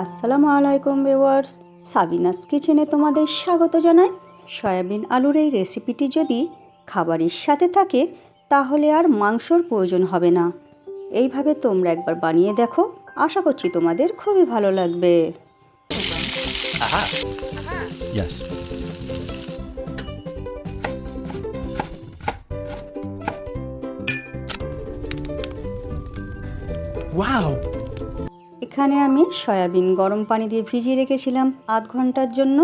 আসসালামু আলাইকুম viewers, Sabinus কিচেনে তোমাদের স্বাগত জানাই। সয়াবিন আলুর এই রেসিপিটি যদি খাবারের সাথে থাকে তাহলে আর মাংসর প্রয়োজন হবে না। এইভাবে তোমরা একবার বানিয়ে দেখো, আশা করছি তোমাদের খুবই ভালো লাগবে। Aha. Yes. Wow. এখানে আমি সয়াবিন গরম পানি দিয়ে ভিজিয়ে রেখেছিলাম আধ ঘন্টার জন্য।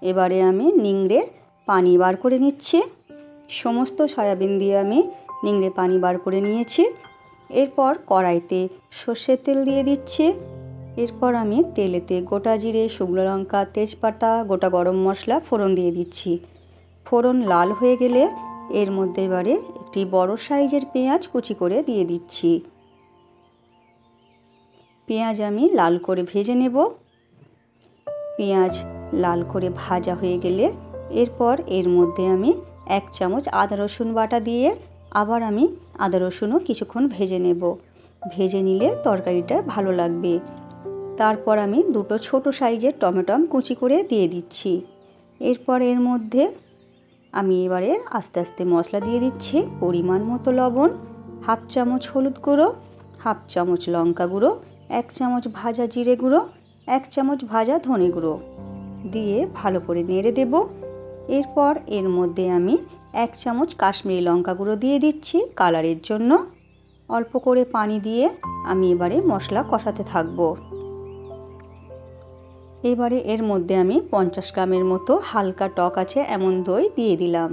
এবারে আমি নিংড়ে পানি বার করে নিচ্ছি। সমস্ত সয়াবিন দিয়ে আমি নিংড়ে পানি বার করে নিয়েছি। এরপর কড়াইতে সর্ষের তেল দিয়ে দিচ্ছি। এরপর আমি তেলেতে গোটা জিরে, শুকনো লঙ্কা, তেজপাতা, গোটা গরম মশলা ফোড়ন দিয়ে দিচ্ছি। ফোড়ন লাল হয়ে গেলে এর মধ্যে এবারে একটি বড় সাইজের পেঁয়াজ কুচি করে দিয়ে দিচ্ছি। পেঁয়াজ আমি লাল করে ভেজে নেব। পেঁয়াজ লাল করে ভাজা হয়ে গেলে এরপর এর মধ্যে আমি 1 চামচ আদা রসুন বাটা দিয়ে আবার আমি আদা রসুনও কিছুক্ষণ ভেজে নেব। ভেজে নিলে তরকারিটা ভালো লাগবে। তারপর আমি 2টো ছোট সাইজের টমেটো কুচি করে দিয়ে দিচ্ছি। এরপর এর মধ্যে আমি এবারে আস্তে আস্তে মশলা দিয়ে দিচ্ছি। পরিমাণ মতো লবণ, 1/2 চামচ হলুদ গুঁড়ো, 1/2 চামচ লঙ্কা গুঁড়ো, 1 চামচ ভাজা জিরে গুঁড়ো, 1 চামচ ভাজা ধনে গুঁড়ো দিয়ে ভালো করে নেড়ে দেব। এরপর এর মধ্যে আমি 1 চামচ কাশ্মীরি লঙ্কা গুঁড়ো দিয়ে দিচ্ছি কালারের জন্য। অল্প করে পানি দিয়ে আমি এবারে মশলা কষাতে থাকবো। এবারে এর মধ্যে আমি 50 গ্রামের মতো হালকা টক আছে এমন দই দিয়ে দিলাম।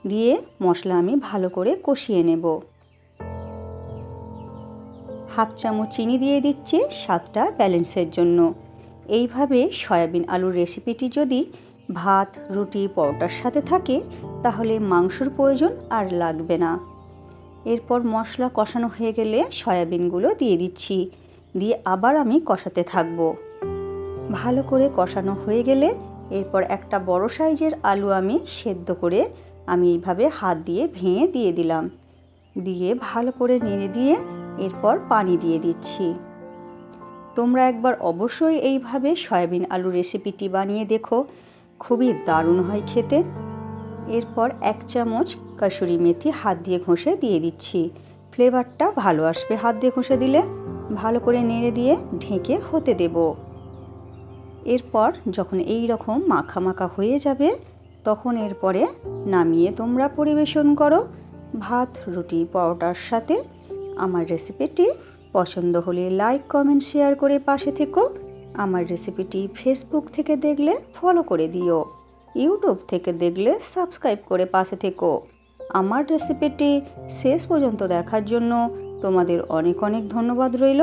দিয়ে মশলা আমি ভালো করে কষিয়ে নেব। 1/2 চামচ চিনি দিয়ে দিচ্ছি স্বাদটা ব্যালেন্সের জন্য। এইভাবে সয়াবিন আলুর রেসিপিটি যদি ভাত, রুটি, পরোটার সাথে থাকে তাহলে মাংসর প্রয়োজন আর লাগবে না। এরপর মশলা কষানো হয়ে গেলে সয়াবিনগুলো দিয়ে দিচ্ছি। দিয়ে আবার আমি কষাতে থাকবো। ভালো করে কষানো হয়ে গেলে এরপর একটা বড় সাইজের আলু আমি সেদ্ধ করে আমি এইভাবে হাত দিয়ে ভেঙে দিয়ে দিলাম। দিয়ে ভালো করে নেড়ে দিয়ে এরপর পানি দিয়ে দিচ্ছি। তোমরা একবার অবশ্যই এইভাবে সয়াবিন আলু রেসিপিটি বানিয়ে দেখো, খুবই দারুণ হয় খেতে। এরপর 1 চামচ কাসুরি মেথি হাত দিয়ে ঘষে দিয়ে দিচ্ছি। ফ্লেভারটা ভালো আসবে হাত দিয়ে ঘষে দিলে। ভালো করে নেড়ে দিয়ে ঢেকে হতে দেব। এরপর যখন এই রকম মাখা মাখা হয়ে যাবে তখন এরপরে নামিয়ে তোমরা পরিবেশন করো ভাত, রুটি, পরোটার সাথে। আমার রেসিপিটি পছন্দ হলে লাইক, কমেন্ট, শেয়ার করে পাশে থেকো। আমার রেসিপিটি ফেসবুক থেকে দেখলে ফলো করে দিও, ইউটিউব থেকে দেখলে সাবস্ক্রাইব করে পাশে থেকো। আমার রেসিপিটি শেষ পর্যন্ত দেখার জন্য তোমাদের অনেক অনেক ধন্যবাদ রইল।